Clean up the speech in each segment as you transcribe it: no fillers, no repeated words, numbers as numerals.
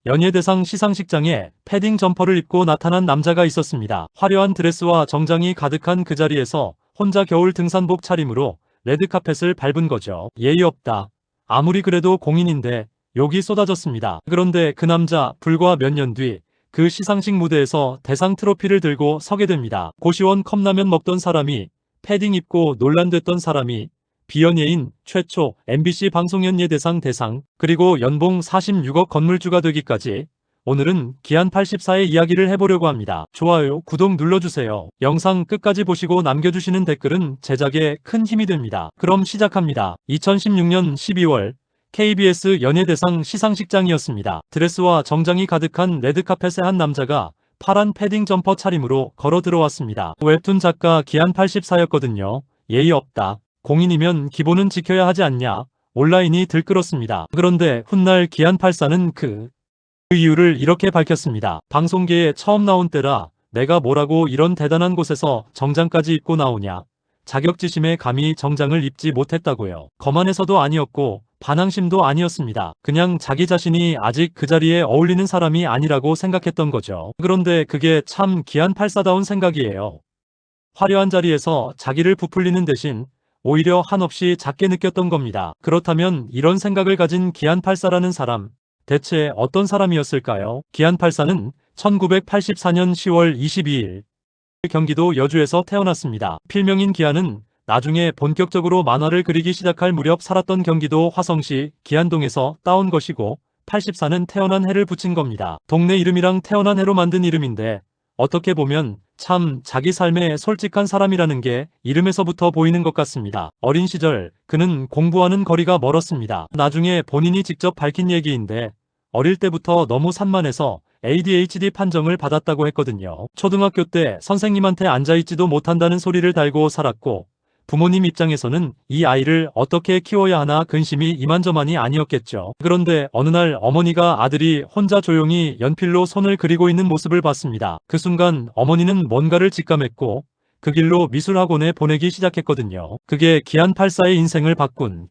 연예대상 시상식장에 패딩 점퍼를 입고 나타난 남자가 있었습니다. 화려한 드레스와 정장이 가득한 그 자리에서 혼자 겨울 등산복 차림으로 레드카펫을 밟은 거죠. 예의 없다. 아무리 그래도 공인인데 욕이 쏟아졌습니다. 그런데 그 남자 불과 몇 년 뒤 그 시상식 무대에서 대상 트로피를 들고 서게 됩니다. 고시원 컵라면 먹던 사람이, 패딩 입고 논란됐던 사람이, 비연예인 최초 MBC 방송연예대상 대상, 그리고 연봉 46억 건물주가 되기까지 오늘은 기안 84의 이야기를 해보려고 합니다. 좋아요, 구독 눌러주세요. 영상 끝까지 보시고 남겨주시는 댓글은 제작에 큰 힘이 됩니다. 그럼 시작합니다. 2016년 12월 KBS 연예대상 시상식장이었습니다. 드레스와 정장이 가득한 레드카펫에 한 남자가 파란 패딩 점퍼 차림으로 걸어 들어왔습니다. 웹툰 작가 기안 84였거든요. 예의 없다. 공인이면 기본은 지켜야 하지 않냐. 온라인이 들끓었습니다. 그런데 훗날 기안 84는 그 이유를 이렇게 밝혔습니다. 방송계에 처음 나온 때라 내가 뭐라고 이런 대단한 곳에서 정장까지 입고 나오냐. 자격지심에 감히 정장을 입지 못했다고요. 거만해서도 아니었고 반항심도 아니었습니다. 그냥 자기 자신이 아직 그 자리에 어울리는 사람이 아니라고 생각했던 거죠. 그런데 그게 참 기안 84다운 생각이에요. 화려한 자리에서 자기를 부풀리는 대신 오히려 한없이 작게 느꼈던 겁니다. 그렇다면 이런 생각을 가진 기안 84라는 사람, 대체 어떤 사람이었을까요? 기안 84는 1984년 10월 22일 경기도 여주에서 태어났습니다. 필명인 기안은 나중에 본격적으로 만화를 그리기 시작할 무렵 살았던 경기도 화성시 기안동에서 따온 것이고 84는 태어난 해를 붙인 겁니다. 동네 이름이랑 태어난 해로 만든 이름인데 어떻게 보면 참 자기 삶에 솔직한 사람이라는 게 이름에서부터 보이는 것 같습니다. 어린 시절 그는 공부와는 거리가 멀었습니다. 나중에 본인이 직접 밝힌 얘기인데 어릴 때부터 너무 산만해서 ADHD 판정을 받았다고 했거든요. 초등학교 때 선생님한테 앉아있지도 못한다는 소리를 달고 살았고 부모님 입장에서는 이 아이를 어떻게 키워야 하나 근심이 이만저만이 아니었겠죠. 그런데 어느 날 어머니가 아들이 혼자 조용히 연필로 손을 그리고 있는 모습을 봤습니다. 그 순간 어머니는 뭔가를 직감했고 그 길로 미술학원에 보내기 시작했거든요. 그게 기안 84의 인생을 바꾼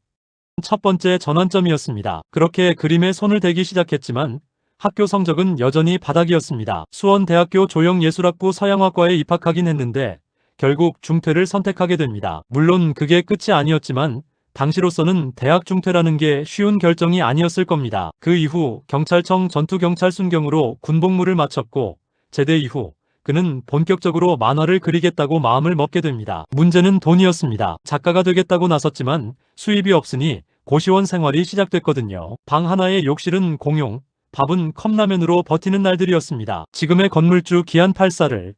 첫 번째 전환점이었습니다. 그렇게 그림에 손을 대기 시작했지만 학교 성적은 여전히 바닥이었습니다. 수원대학교 조형예술학부 서양화과에 입학하긴 했는데 결국 중퇴를 선택하게 됩니다. 물론 그게 끝이 아니었지만 당시로서는 대학 중퇴라는 게 쉬운 결정이 아니었을 겁니다. 그 이후 경찰청 전투경찰 순경으로 군복무를 마쳤고 제대 이후 그는 본격적으로 만화를 그리겠다고 마음을 먹게 됩니다. 문제는 돈이었습니다. 작가가 되겠다고 나섰지만 수입이 없으니 고시원 생활이 시작됐거든요. 방 하나의 욕실은 공용, 밥은 컵라면으로 버티는 날들이었습니다. 지금의 건물주 기안 84를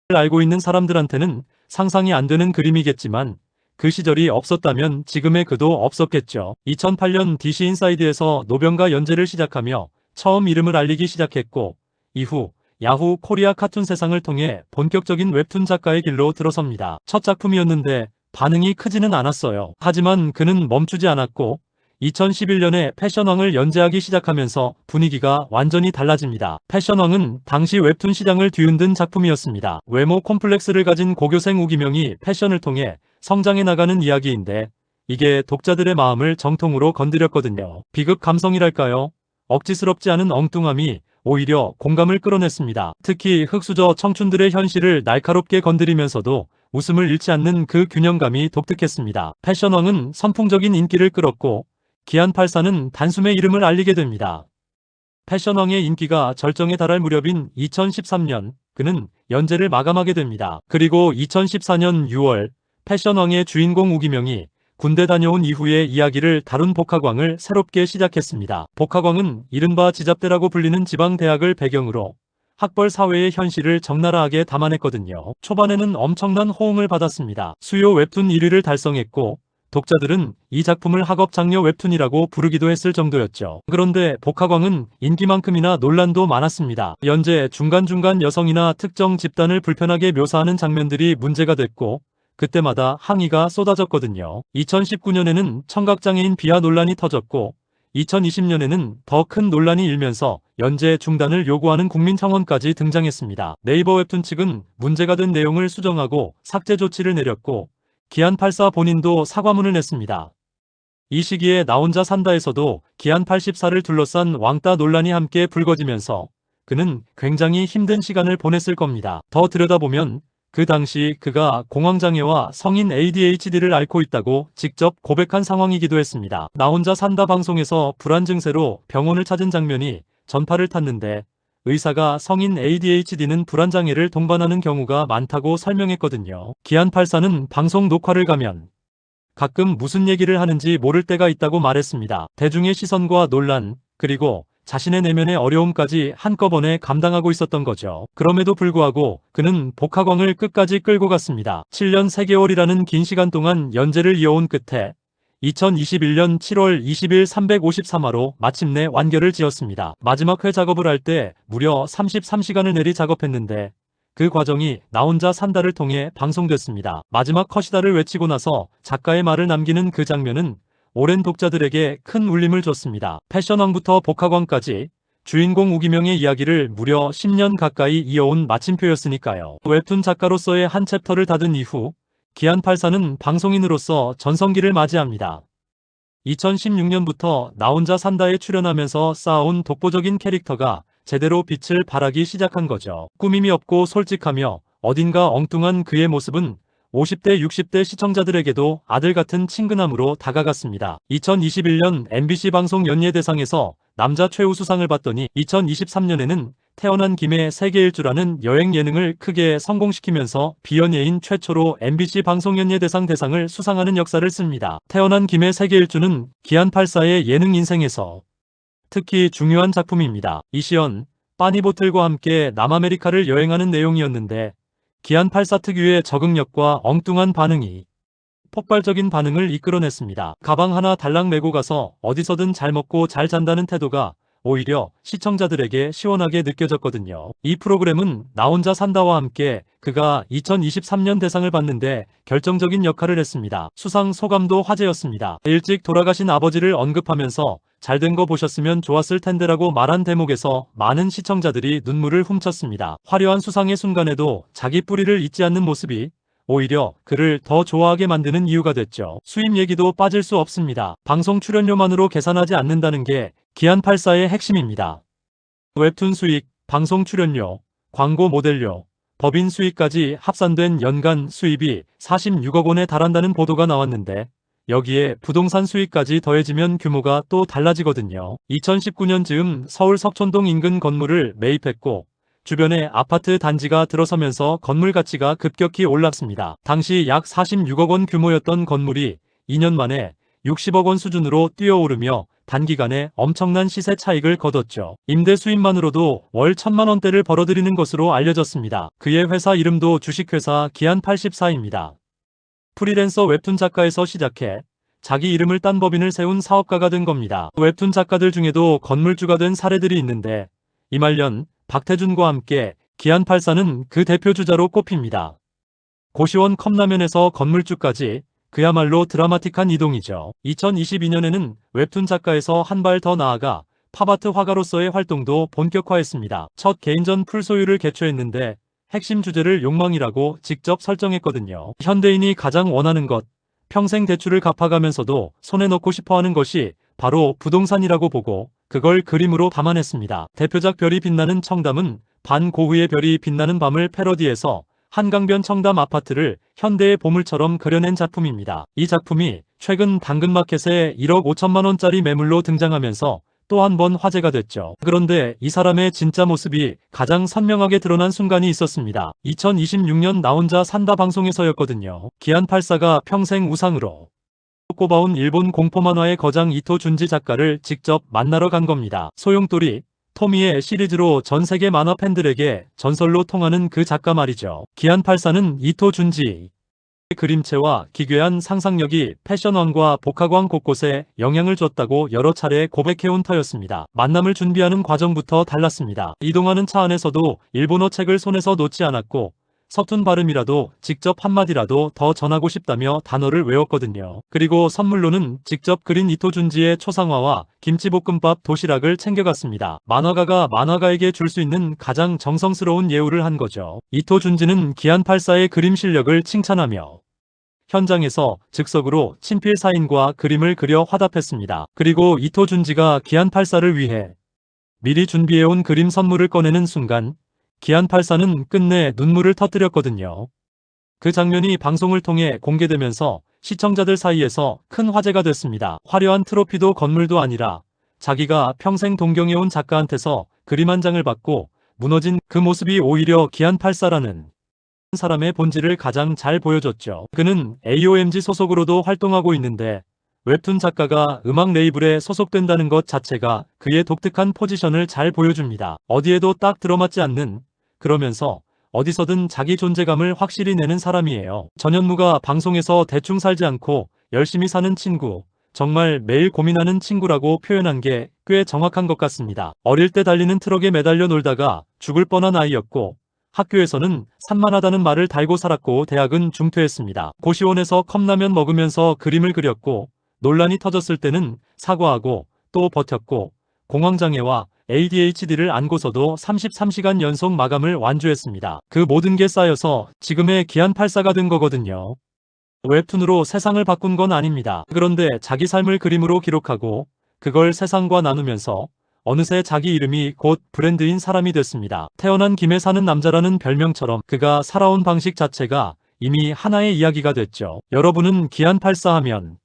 알고 있는 사람들한테는 상상이 안 되는 그림이겠지만 그 시절이 없었다면 지금의 그도 없었겠죠. 2008년 DC 인사이드에서 노병과 연재를 시작하며 처음 이름을 알리기 시작했고 이후 야후 코리아 카툰 세상을 통해 본격적인 웹툰 작가의 길로 들어섭니다. 첫 작품이었는데 반응이 크지는 않았어요. 하지만 그는 멈추지 않았고 2011년에 패션왕을 연재하기 시작하면서 분위기가 완전히 달라집니다. 패션왕은 당시 웹툰 시장을 뒤흔든 작품이었습니다. 외모 콤플렉스를 가진 고교생 우기명이 패션을 통해 성장해 나가는 이야기인데 이게 독자들의 마음을 정통으로 건드렸거든요. 비극 감성이랄까요? 억지스럽지 않은 엉뚱함이 오히려 공감을 끌어냈습니다. 특히 흑수저 청춘들의 현실을 날카롭게 건드리면서도 웃음을 잃지 않는 그 균형감이 독특했습니다. 패션왕은 선풍적인 인기를 끌었고 기안 84는 단숨에 이름을 알리게 됩니다. 패션왕의 인기가 절정에 달할 무렵인 2013년 그는 연재를 마감하게 됩니다. 그리고 2014년 6월 패션왕의 주인공 우기명이 군대 다녀온 이후의 이야기를 다룬 복학왕을 새롭게 시작했습니다. 복학왕은 이른바 지잡대라고 불리는 지방대학을 배경으로 학벌 사회의 현실을 적나라하게 담아냈거든요. 초반에는 엄청난 호응을 받았습니다. 수요 웹툰 1위를 달성했고 독자들은 이 작품을 학업 장려 웹툰이라고 부르기도 했을 정도였죠. 그런데 복학왕은 인기만큼이나 논란도 많았습니다. 연재 중간중간 여성이나 특정 집단을 불편하게 묘사하는 장면들이 문제가 됐고 그때마다 항의가 쏟아졌거든요. 2019년에는 청각장애인 비하 논란이 터졌고 2020년에는 더 큰 논란이 일면서 연재 중단을 요구하는 국민청원까지 등장했습니다. 네이버 웹툰 측은 문제가 된 내용을 수정하고 삭제 조치를 내렸고 기안 84 본인도 사과문을 냈습니다. 이 시기에 나 혼자 산다에서도 기안 84를 둘러싼 왕따 논란이 함께 불거지면서 그는 굉장히 힘든 시간을 보냈을 겁니다. 더 들여다보면 그 당시 그가 공황장애와 성인 ADHD를 앓고 있다고 직접 고백한 상황이기도 했습니다. 나 혼자 산다 방송에서 불안 증세로 병원을 찾은 장면이 전파를 탔는데 의사가 성인 ADHD는 불안장애를 동반하는 경우가 많다고 설명했거든요. 기안 84는 방송 녹화를 가면 가끔 무슨 얘기를 하는지 모를 때가 있다고 말했습니다. 대중의 시선과 논란, 그리고 자신의 내면의 어려움까지 한꺼번에 감당하고 있었던 거죠. 그럼에도 불구하고 그는 복학왕을 끝까지 끌고 갔습니다. 7년 3개월이라는 긴 시간 동안 연재를 이어온 끝에 2021년 7월 20일 353화로 마침내 완결을 지었습니다. 마지막 회 작업을 할 때 무려 33시간을 내리 작업했는데 그 과정이 나 혼자 산다를 통해 방송됐습니다. 마지막 컷이다를 외치고 나서 작가의 말을 남기는 그 장면은 오랜 독자들에게 큰 울림을 줬습니다. 패션왕부터 복학왕까지 주인공 우기명의 이야기를 무려 10년 가까이 이어온 마침표였으니까요. 웹툰 작가로서의 한 챕터를 닫은 이후 기안 84는 방송인으로서 전성기를 맞이합니다. 2016년부터 나 혼자 산다에 출연하면서 쌓아온 독보적인 캐릭터가 제대로 빛을 발하기 시작한 거죠. 꾸밈이 없고 솔직하며 어딘가 엉뚱한 그의 모습은 50대 60대 시청자들에게도 아들 같은 친근함으로 다가갔습니다. 2021년 MBC 방송 연예대상에서 남자 최우수상을 받더니 2023년에는 태어난 김에 세계 일주라는 여행 예능을 크게 성공시키면서 비연예인 최초로 MBC 방송연예대상 대상을 수상하는 역사를 씁니다. 태어난 김에 세계 일주는 기안 84의 예능 인생에서 특히 중요한 작품입니다. 이시연, 빠니보틀과 함께 남아메리카를 여행하는 내용이었는데 기안 84 특유의 적응력과 엉뚱한 반응이 폭발적인 반응을 이끌어냈습니다. 가방 하나 달랑 메고 가서 어디서든 잘 먹고 잘 잔다는 태도가 오히려 시청자들에게 시원하게 느껴졌거든요. 이 프로그램은 나 혼자 산다와 함께 그가 2023년 대상을 받는데 결정적인 역할을 했습니다. 수상 소감도 화제였습니다. 일찍 돌아가신 아버지를 언급하면서 잘된 거 보셨으면 좋았을 텐데라고 말한 대목에서 많은 시청자들이 눈물을 훔쳤습니다. 화려한 수상의 순간에도 자기 뿌리를 잊지 않는 모습이 오히려 그를 더 좋아하게 만드는 이유가 됐죠. 수입 얘기도 빠질 수 없습니다. 방송 출연료만으로 계산하지 않는다는 게 기안 84의 핵심입니다. 웹툰 수익, 방송 출연료, 광고 모델료, 법인 수익까지 합산된 연간 수입이 46억 원에 달한다는 보도가 나왔는데 여기에 부동산 수익까지 더해지면 규모가 또 달라지거든요. 2019년 즈음 서울 석촌동 인근 건물을 매입했고 주변에 아파트 단지가 들어서면서 건물 가치가 급격히 올랐습니다. 당시 약 46억 원 규모였던 건물이 2년 만에 60억 원 수준으로 뛰어오르며 단기간에 엄청난 시세 차익을 거뒀죠. 임대 수입만으로도 월 1,000만 원대를 벌어들이는 것으로 알려졌습니다. 그의 회사 이름도 주식회사 기안 84입니다. 프리랜서 웹툰 작가에서 시작해 자기 이름을 딴 법인을 세운 사업가가 된 겁니다. 웹툰 작가들 중에도 건물주가 된 사례들이 있는데 이말년, 박태준과 함께 기안 84는 그 대표주자로 꼽힙니다. 고시원 컵라면에서 건물주까지 그야말로 드라마틱한 이동이죠. 2022년에는 웹툰 작가에서 한 발 더 나아가 팝아트 화가로서의 활동도 본격화했습니다. 첫 개인전 풀소유를 개최했는데 핵심 주제를 욕망이라고 직접 설정했거든요. 현대인이 가장 원하는 것, 평생 대출을 갚아가면서도 손에 넣고 싶어하는 것이 바로 부동산이라고 보고 그걸 그림으로 담아냈습니다. 대표작 별이 빛나는 청담은 반고흐의 별이 빛나는 밤을 패러디해서 한강변 청담 아파트를 현대의 보물처럼 그려낸 작품입니다. 이 작품이 최근 당근마켓에 1억 5천만 원짜리 매물로 등장하면서 또 한 번 화제가 됐죠. 그런데 이 사람의 진짜 모습이 가장 선명하게 드러난 순간이 있었습니다. 2026년 나 혼자 산다 방송에서였거든요. 기안 84가 평생 우상으로 꼽아온 일본 공포만화의 거장 이토 준지 작가를 직접 만나러 간 겁니다. 소용돌이, 토미의 시리즈로 전 세계 만화 팬들에게 전설로 통하는 그 작가 말이죠. 기안 84는 이토 준지의 그림체와 기괴한 상상력이 패션왕과 복학왕 곳곳에 영향을 줬다고 여러 차례 고백해온 터였습니다. 만남을 준비하는 과정부터 달랐습니다. 이동하는 차 안에서도 일본어 책을 손에서 놓지 않았고 서툰 발음이라도 직접 한마디라도 더 전하고 싶다며 단어를 외웠거든요. 그리고 선물로는 직접 그린 이토 준지의 초상화와 김치볶음밥 도시락을 챙겨갔습니다. 만화가가 만화가에게 줄 수 있는 가장 정성스러운 예우를 한 거죠. 이토 준지는 기안 84의 그림 실력을 칭찬하며 현장에서 즉석으로 친필 사인과 그림을 그려 화답했습니다. 그리고 이토 준지가 기안84를 위해 미리 준비해온 그림 선물을 꺼내는 순간 기안84는 끝내 눈물을 터뜨렸거든요. 그 장면이 방송을 통해 공개되면서 시청자들 사이에서 큰 화제가 됐습니다. 화려한 트로피도 건물도 아니라 자기가 평생 동경해온 작가한테서 그림 한 장을 받고 무너진 그 모습이 오히려 기안84라는 사람의 본질을 가장 잘 보여줬죠. 그는 AOMG 소속으로도 활동하고 있는데 웹툰 작가가 음악 레이블에 소속된다는 것 자체가 그의 독특한 포지션을 잘 보여줍니다. 어디에도 딱 들어맞지 않는, 그러면서 어디서든 자기 존재감을 확실히 내는 사람이에요. 전현무가 방송에서 대충 살지 않고 열심히 사는 친구, 정말 매일 고민하는 친구라고 표현한 게 꽤 정확한 것 같습니다. 어릴 때 달리는 트럭에 매달려 놀다가 죽을 뻔한 아이였고 학교에서는 산만하다는 말을 달고 살았고 대학은 중퇴했습니다. 고시원에서 컵라면 먹으면서 그림을 그렸고 논란이 터졌을 때는 사과하고 또 버텼고 공황장애와 ADHD를 안고서도 33시간 연속 마감을 완주했습니다. 그 모든 게 쌓여서 지금의 기안84가 된 거거든요. 웹툰으로 세상을 바꾼 건 아닙니다. 그런데 자기 삶을 그림으로 기록하고 그걸 세상과 나누면서 어느새 자기 이름이 곧 브랜드인 사람이 됐습니다. 태어난 김에 사는 남자라는 별명처럼 그가 살아온 방식 자체가 이미 하나의 이야기가 됐죠. 여러분은 기안84 하면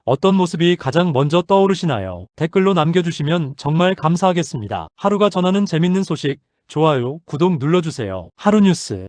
어떤 모습이 가장 먼저 떠오르시나요? 댓글로 남겨주시면 정말 감사하겠습니다. 하루가 전하는 재밌는 소식, 좋아요, 구독 눌러주세요. 하루뉴스